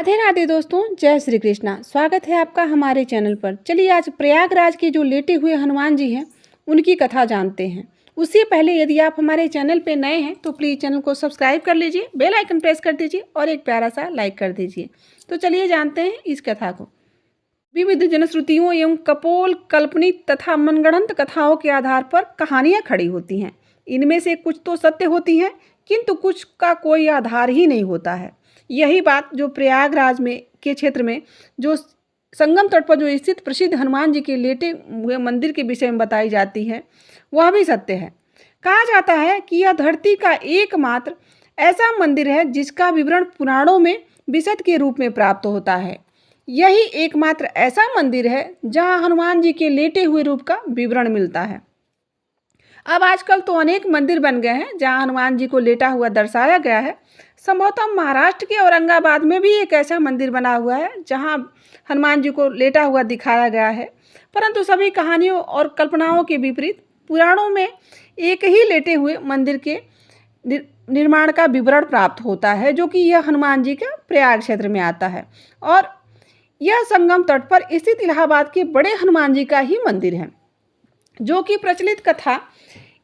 राधे राधे दोस्तों, जय श्री कृष्णा। स्वागत है आपका हमारे चैनल पर। चलिए आज प्रयागराज के जो लेटे हुए हनुमान जी हैं उनकी कथा जानते हैं। उससे पहले यदि आप हमारे चैनल पे नए हैं तो प्लीज़ चैनल को सब्सक्राइब कर लीजिए, बेल आइकन प्रेस कर दीजिए और एक प्यारा सा लाइक कर दीजिए। तो चलिए जानते हैं इस कथा को। विविध जनश्रुतियों एवं कपोल कल्पनिक तथा मनगढ़ंत कथाओं के आधार पर कहानियाँ खड़ी होती हैं। इनमें से कुछ तो सत्य होती हैं किंतु कुछ का कोई आधार ही नहीं होता है। यही बात जो प्रयागराज में के क्षेत्र में जो संगम तट पर जो स्थित प्रसिद्ध हनुमान जी के लेटे हुए मंदिर के विषय में बताई जाती है वह भी सत्य है। कहा जाता है कि यह धरती का एकमात्र ऐसा मंदिर है जिसका विवरण पुराणों में विशद के रूप में प्राप्त होता है। यही एकमात्र ऐसा मंदिर है जहां हनुमान जी के लेटे हुए रूप का विवरण मिलता है। अब आजकल तो अनेक मंदिर बन गए हैं जहां हनुमान जी को लेटा हुआ दर्शाया गया है। संभवतः महाराष्ट्र के औरंगाबाद में भी एक ऐसा मंदिर बना हुआ है जहां हनुमान जी को लेटा हुआ दिखाया गया है। परंतु सभी कहानियों और कल्पनाओं के विपरीत पुराणों में एक ही लेटे हुए मंदिर के निर्माण का विवरण प्राप्त होता है, जो कि यह हनुमान जी का प्रयाग क्षेत्र में आता है और यह संगम तट पर स्थित इलाहाबाद के बड़े हनुमान जी का ही मंदिर है। जो कि प्रचलित कथा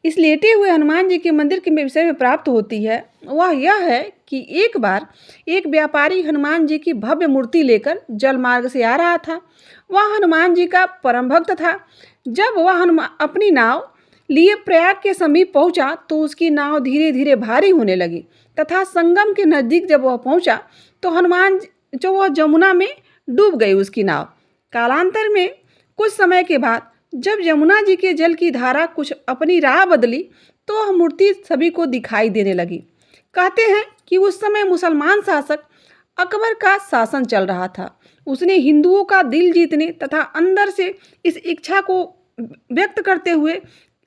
इस लेटे हुए हनुमान जी के मंदिर के विषय में प्राप्त होती है वह यह है कि एक बार एक व्यापारी हनुमान जी की भव्य मूर्ति लेकर जल मार्ग से आ रहा था। वह हनुमान जी का परम भक्त था। जब वह अपनी नाव लिए प्रयाग के समीप पहुंचा तो उसकी नाव धीरे धीरे भारी होने लगी तथा संगम के नज़दीक जब वह पहुंचा तो वह जमुना में डूब गई उसकी नाव। कालांतर में कुछ समय के बाद जब यमुना जी के जल की धारा कुछ अपनी राह बदली तो वह मूर्ति सभी को दिखाई देने लगी। कहते हैं कि उस समय मुसलमान शासक अकबर का शासन चल रहा था। उसने हिंदुओं का दिल जीतने तथा अंदर से इस इच्छा को व्यक्त करते हुए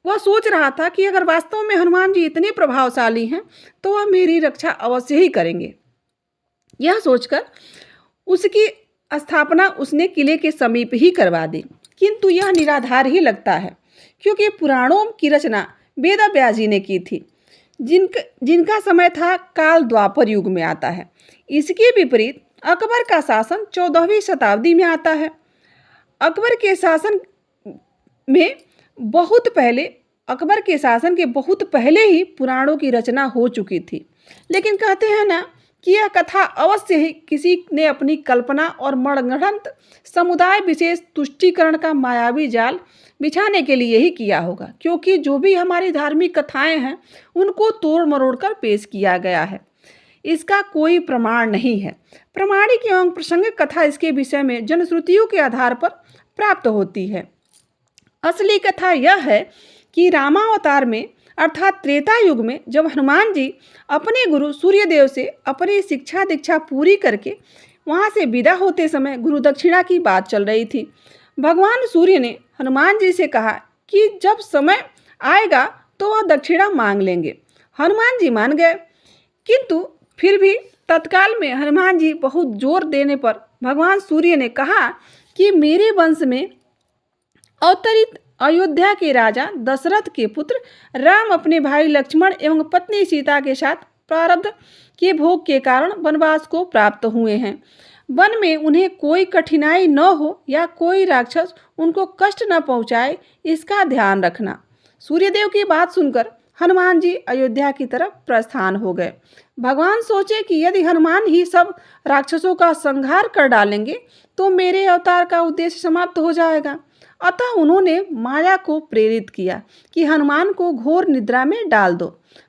वह सोच रहा था कि अगर वास्तव में हनुमान जी इतने प्रभावशाली हैं तो वह मेरी रक्षा अवश्य ही करेंगे। यह सोचकर उसकी स्थापना उसने किले के समीप ही करवा दी। किंतु यह निराधार ही लगता है क्योंकि पुराणों की रचना वेद व्यास जी ने की थी, जिनका समय था काल द्वापर युग में आता है। इसके विपरीत अकबर का शासन 14वीं शताब्दी में आता है। अकबर के शासन के बहुत पहले ही पुराणों की रचना हो चुकी थी। लेकिन कहते हैं ना कि यह कथा अवश्य ही किसी ने अपनी कल्पना और मनगढ़ंत समुदाय विशेष तुष्टीकरण का मायावी जाल बिछाने के लिए ही किया होगा, क्योंकि जो भी हमारी धार्मिक कथाएं हैं उनको तोड़ मरोड़ कर पेश किया गया है। इसका कोई प्रमाण नहीं है। प्रामाणिक एवं प्रासंगिक कथा इसके विषय में जनश्रुतियों के आधार पर प्राप्त होती है। असली कथा यह है कि रामावतार में अर्थात त्रेता युग में जब हनुमान जी अपने गुरु सूर्यदेव से अपनी शिक्षा दीक्षा पूरी करके वहाँ से विदा होते समय गुरु दक्षिणा की बात चल रही थी। भगवान सूर्य ने हनुमान जी से कहा कि जब समय आएगा तो वह दक्षिणा मांग लेंगे। हनुमान जी मान गए, किंतु फिर भी तत्काल में हनुमान जी बहुत जोर देने पर भगवान सूर्य ने कहा कि मेरे वंश में अवतरित अयोध्या के राजा दशरथ के पुत्र राम अपने भाई लक्ष्मण एवं पत्नी सीता के साथ प्रारब्ध के भोग के कारण वनवास को प्राप्त हुए हैं। वन में उन्हें कोई कठिनाई न हो या कोई राक्षस उनको कष्ट न पहुंचाए, इसका ध्यान रखना। सूर्यदेव की बात सुनकर हनुमान जी अयोध्या की तरफ प्रस्थान हो गए। भगवान सोचे कि यदि हनुमान ही सब राक्षसों का संहार कर डालेंगे तो मेरे अवतार का उद्देश्य समाप्त हो जाएगा। अतः उन्होंने माया को प्रेरित किया कि हनुमान को घोर निद्रा में डाल दो।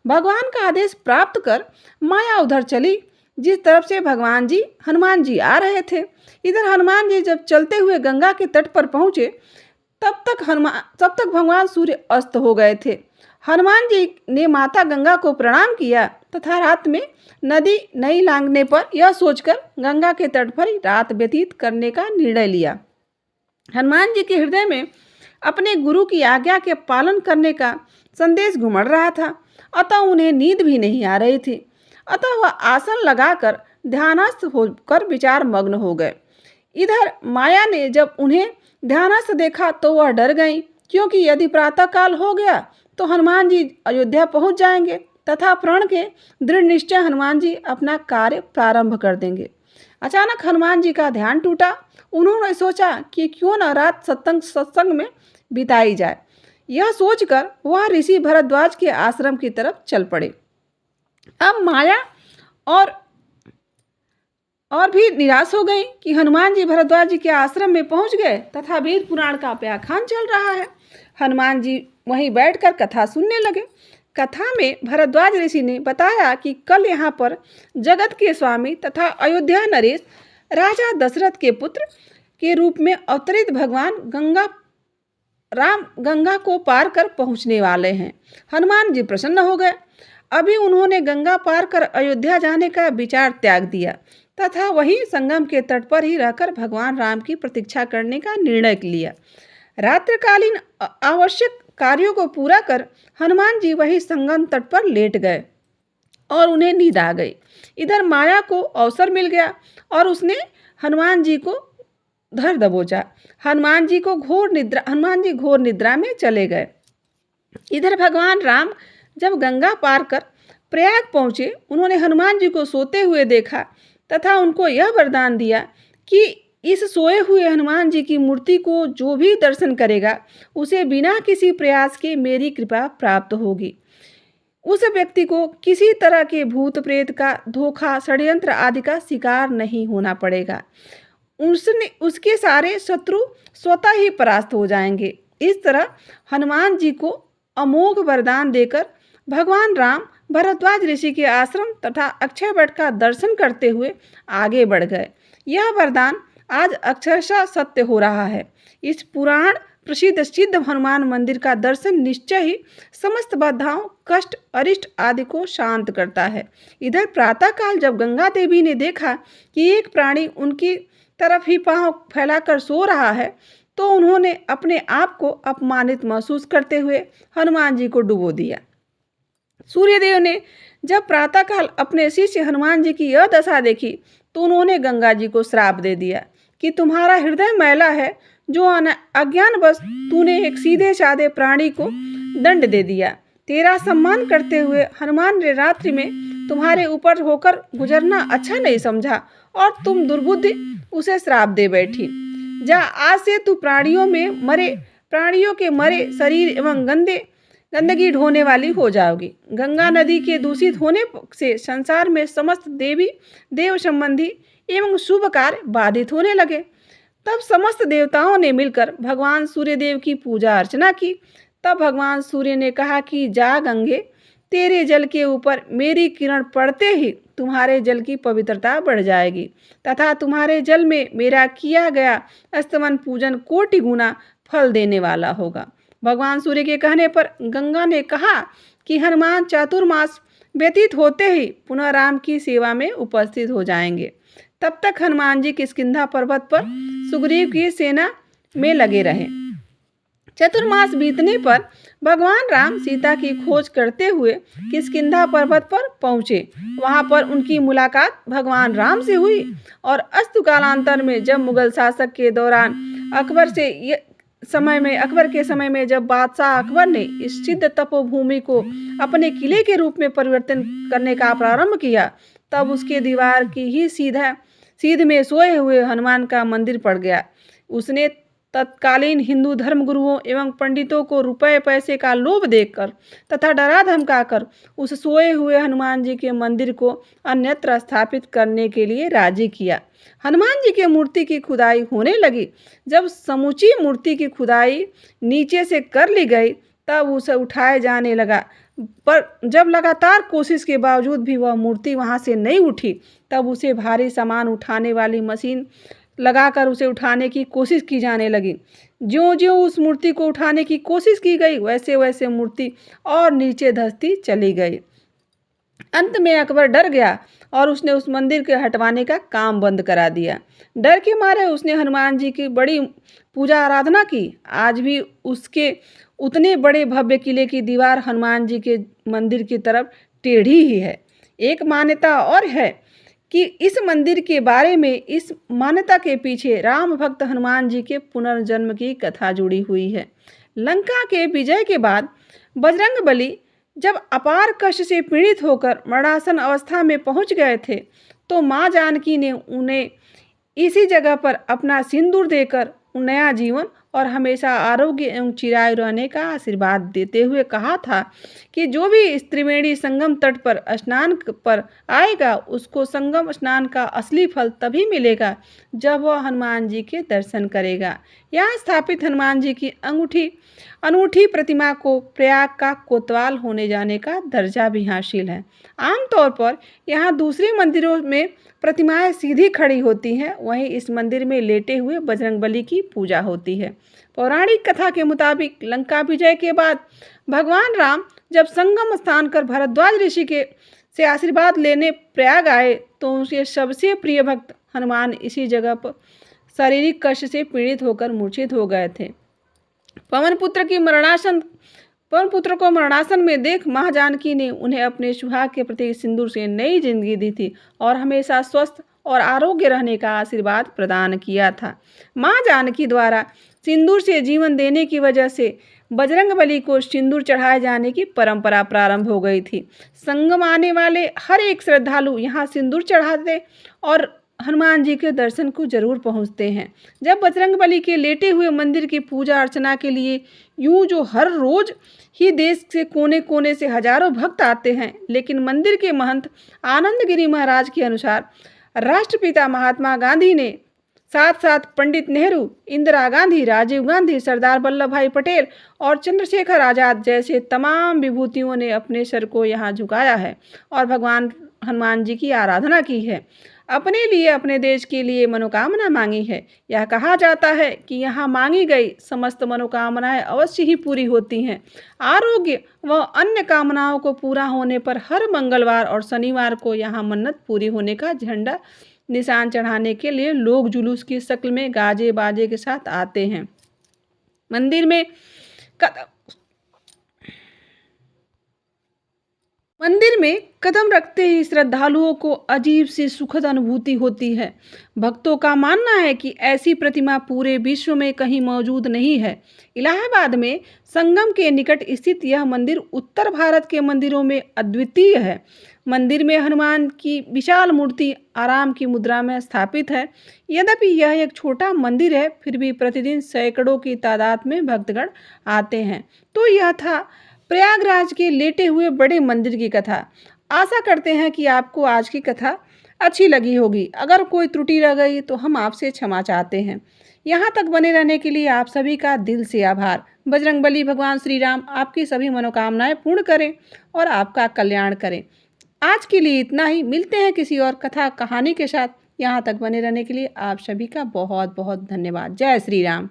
भगवान का आदेश प्राप्त कर माया उधर चली जिस तरफ से हनुमान जी आ रहे थे। इधर हनुमान जी जब चलते हुए गंगा के तट पर पहुँचे तब तक भगवान सूर्य अस्त हो गए थे। हनुमान जी ने माता गंगा को प्रणाम किया तथा रात में नदी नहीं लांघने पर यह सोचकर गंगा के तट पर ही रात व्यतीत करने का निर्णय लिया। हनुमान जी के हृदय में अपने गुरु की आज्ञा के पालन करने का संदेश घुमड़ रहा था, अतः उन्हें नींद भी नहीं आ रही थी। अतः वह आसन लगाकर ध्यानस्थ होकर विचार मग्न हो गए। इधर माया ने जब उन्हें ध्यानस्थ देखा तो वह डर गई, क्योंकि यदि प्रातःकाल हो गया तो हनुमान जी अयोध्या पहुंच जाएंगे तथा प्रण के दृढ़ निश्चय हनुमान जी अपना कार्य प्रारंभ कर देंगे। अचानक हनुमान जी का ध्यान टूटा। उन्होंने सोचा कि क्यों न रात सत्संग में बिताई जाए। यह सोचकर वह ऋषि भरद्वाज के आश्रम की तरफ चल पड़े। अब माया और भी निराश हो गई कि हनुमान जी भरद्वाज जी के आश्रम में पहुंच गए तथा वेद पुराण का व्याख्यान चल रहा है। हनुमान जी वहीं बैठकर कथा सुनने लगे। कथा में भरद्वाज ऋषि ने बताया कि कल यहाँ पर जगत के स्वामी तथा अयोध्या नरेश राजा दशरथ के पुत्र के रूप में अवतरित भगवान राम गंगा को पार कर पहुँचने वाले हैं। हनुमान जी प्रसन्न हो गए। अभी उन्होंने गंगा पार कर अयोध्या जाने का विचार त्याग दिया तथा वहीं संगम के तट पर ही रहकर भगवान राम की प्रतीक्षा करने का निर्णय लिया। रात्रिकालीन आवश्यक कार्यों को पूरा कर हनुमान जी वही संगम तट पर लेट गए और उन्हें नींद आ गई। इधर माया को अवसर मिल गया और उसने हनुमान जी को धर दबोचा। हनुमान जी घोर निद्रा में चले गए। इधर भगवान राम जब गंगा पार कर प्रयाग पहुँचे, उन्होंने हनुमान जी को सोते हुए देखा तथा उनको यह वरदान दिया कि इस सोए हुए हनुमान जी की मूर्ति को जो भी दर्शन करेगा उसे बिना किसी प्रयास के मेरी कृपा प्राप्त होगी। उस व्यक्ति को किसी तरह के भूत प्रेत का धोखा, षड्यंत्र आदि का शिकार नहीं होना पड़ेगा। उसके सारे शत्रु स्वतः ही परास्त हो जाएंगे। इस तरह हनुमान जी को अमोघ वरदान देकर भगवान राम भरद्वाज ऋषि के आश्रम तथा अक्षय वट का दर्शन करते हुए आगे बढ़ गए। यह वरदान आज अक्षरशः सत्य हो रहा है। इस पुराण प्रसिद्ध सिद्ध हनुमान मंदिर का दर्शन निश्चय ही समस्त बाधाओं, कष्ट, अरिष्ट आदि को शांत करता है। इधर प्रातःकाल जब गंगा देवी ने देखा कि एक प्राणी उनकी तरफ ही पांव फैलाकर सो रहा है, तो उन्होंने अपने आप को अपमानित महसूस करते हुए हनुमान जी को डुबो दिया। सूर्यदेव ने जब प्रातःकाल अपने शिष्य हनुमान जी की यह दशा देखी तो उन्होंने गंगा जी को श्राप दे दिया कि तुम्हारा हृदय मैला है, जो अज्ञानवश तूने एक सीधे साधे प्राणी को दंड दे दिया। तेरा सम्मान करते हुए हनुमान ने रात्रि में तुम्हारे ऊपर होकर गुजरना अच्छा नहीं समझा और तुम दुर्बुद्धि उसे श्राप दे बैठी। जा, आज से तू प्राणियों के मरे शरीर एवं गंदगी ढोने वाली हो जाओगी। गंगा नदी के दूषित होने से संसार में समस्त देव संबंधी एवं शुभ कार्य बाधित होने लगे। तब समस्त देवताओं ने मिलकर भगवान सूर्यदेव की पूजा अर्चना की। तब भगवान सूर्य ने कहा कि जा गंगे, तेरे जल के ऊपर मेरी किरण पड़ते ही तुम्हारे जल की पवित्रता बढ़ जाएगी तथा तुम्हारे जल में मेरा किया गया स्तवन पूजन कोटि गुना फल देने वाला होगा। भगवान सूर्य के कहने पर गंगा ने कहा कि हनुमान चातुर्मास व्यतीत होते ही पुनः राम की सेवा में उपस्थित हो जाएंगे। तब तक हनुमान जी किष्किंधा पर्वत पर सुग्रीव की सेना में लगे रहे। चतुर्मास बीतने पर भगवान राम सीता की खोज करते हुए किष्किंधा पर्वत पर पहुँचे। वहाँ पर उनकी मुलाकात भगवान राम से हुई और अस्तु कालांतर में जब मुगल शासक के दौरान अकबर के समय में जब बादशाह अकबर ने इस सिद्ध तपोभूमि को अपने किले के रूप में परिवर्तन करने का प्रारंभ किया, तब उसके दीवार की ही सीध में सोए हुए हनुमान का मंदिर पड़ गया। उसने तत्कालीन हिंदू धर्मगुरुओं एवं पंडितों को रुपए पैसे का लोभ देकर तथा डरा धमकाकर उस सोए हुए हनुमान जी के मंदिर को अन्यत्र स्थापित करने के लिए राजी किया। हनुमान जी की मूर्ति की खुदाई होने लगी। जब समूची मूर्ति की खुदाई नीचे से कर ली गई तब उसे उठाए जाने लगा, पर जब लगातार कोशिश के बावजूद भी वह मूर्ति वहां से नहीं उठी, तब उसे भारी सामान उठाने वाली मशीन लगाकर उसे उठाने की कोशिश की जाने लगी। ज्यों-ज्यों उस मूर्ति को उठाने की कोशिश की गई, वैसे वैसे मूर्ति और नीचे धंसती चली गई। अंत में अकबर डर गया और उसने उस मंदिर के हटवाने का काम बंद करा दिया। डर के मारे उसने हनुमान जी की बड़ी पूजा आराधना की। आज भी उसके उतने बड़े भव्य किले की दीवार हनुमान जी के मंदिर की तरफ टेढ़ी ही है। एक मान्यता और है कि इस मंदिर के बारे में, इस मान्यता के पीछे राम भक्त हनुमान जी के पुनर्जन्म की कथा जुड़ी हुई है। लंका के विजय के बाद बजरंगबली जब अपार कष्ट से पीड़ित होकर मरणासन अवस्था में पहुंच गए थे, तो माँ जानकी ने उन्हें इसी जगह पर अपना सिंदूर देकर नया जीवन और हमेशा आरोग्य एवं चिरायु रहने का आशीर्वाद देते हुए कहा था कि जो भी इस त्रिवेणी संगम तट पर स्नान पर आएगा उसको संगम स्नान का असली फल तभी मिलेगा जब वह हनुमान जी के दर्शन करेगा। यहाँ स्थापित हनुमान जी की अनूठी प्रतिमा को प्रयाग का कोतवाल होने जाने का दर्जा भी हासिल है। आमतौर पर यहाँ दूसरे मंदिरों में प्रतिमाएं सीधी खड़ी होती हैं, वहीं इस मंदिर में लेटे हुए बजरंगबली की पूजा होती है। पौराणिक कथा के मुताबिक लंका विजय के बाद भगवान राम जब संगम स्थान कर भरद्वाज ऋषि के से आशीर्वाद लेने प्रयाग आए तो उनके सबसे प्रिय भक्त हनुमान इसी जगह पर शारीरिक कष्ट से पीड़ित होकर मूर्छित हो गए थे। पवन पुत्र को मरणासन में देख माँ जानकी ने उन्हें अपने सुहाग के प्रति सिंदूर से नई जिंदगी दी थी और हमेशा स्वस्थ और आरोग्य रहने का आशीर्वाद प्रदान किया था। माँ जानकी द्वारा सिंदूर से जीवन देने की वजह से बजरंगबली को सिंदूर चढ़ाए जाने की परंपरा प्रारंभ हो गई थी। संगम आने वाले हर एक श्रद्धालु यहाँ सिंदूर चढ़ाते और हनुमान जी के दर्शन को जरूर पहुँचते हैं। जब बजरंगबली के लेटे हुए मंदिर की पूजा अर्चना के लिए यूं जो हर रोज ही देश के कोने कोने से हजारों भक्त आते हैं, लेकिन मंदिर के महंत आनंदगिरी महाराज के अनुसार राष्ट्रपिता महात्मा गांधी ने साथ साथ पंडित नेहरू, इंदिरा गांधी, राजीव गांधी, सरदार वल्लभ भाई पटेल और चंद्रशेखर आजाद जैसे तमाम विभूतियों ने अपने सर को यहाँ झुकाया है और भगवान हनुमान जी की आराधना की है। अपने लिए, अपने देश के लिए मनोकामना मांगी है। यह कहा जाता है कि यहाँ मांगी गई समस्त मनोकामनाएं अवश्य ही पूरी होती हैं। आरोग्य व अन्य कामनाओं को पूरा होने पर हर मंगलवार और शनिवार को यहाँ मन्नत पूरी होने का झंडा निशान चढ़ाने के लिए लोग जुलूस की शक्ल में गाजे बाजे के साथ आते हैं। मंदिर में कदम रखते ही श्रद्धालुओं को अजीब सी सुखद अनुभूति होती है। भक्तों का मानना है कि ऐसी प्रतिमा पूरे विश्व में कहीं मौजूद नहीं है। इलाहाबाद में संगम के निकट स्थित यह मंदिर उत्तर भारत के मंदिरों में अद्वितीय है। मंदिर में हनुमान की विशाल मूर्ति आराम की मुद्रा में स्थापित है। यद्यपि यह एक छोटा मंदिर है, फिर भी प्रतिदिन सैकड़ों की तादाद में भक्तगण आते हैं। तो यह था प्रयागराज के लेटे हुए बड़े मंदिर की कथा। आशा करते हैं कि आपको आज की कथा अच्छी लगी होगी। अगर कोई त्रुटि रह गई तो हम आपसे क्षमा चाहते हैं। यहाँ तक बने रहने के लिए आप सभी का दिल से आभार। बजरंगबली भगवान श्री राम आपकी सभी मनोकामनाएं पूर्ण करें और आपका कल्याण करें। आज के लिए इतना ही। मिलते हैं किसी और कथा कहानी के साथ। यहाँ तक बने रहने के लिए आप सभी का बहुत बहुत धन्यवाद। जय श्री राम।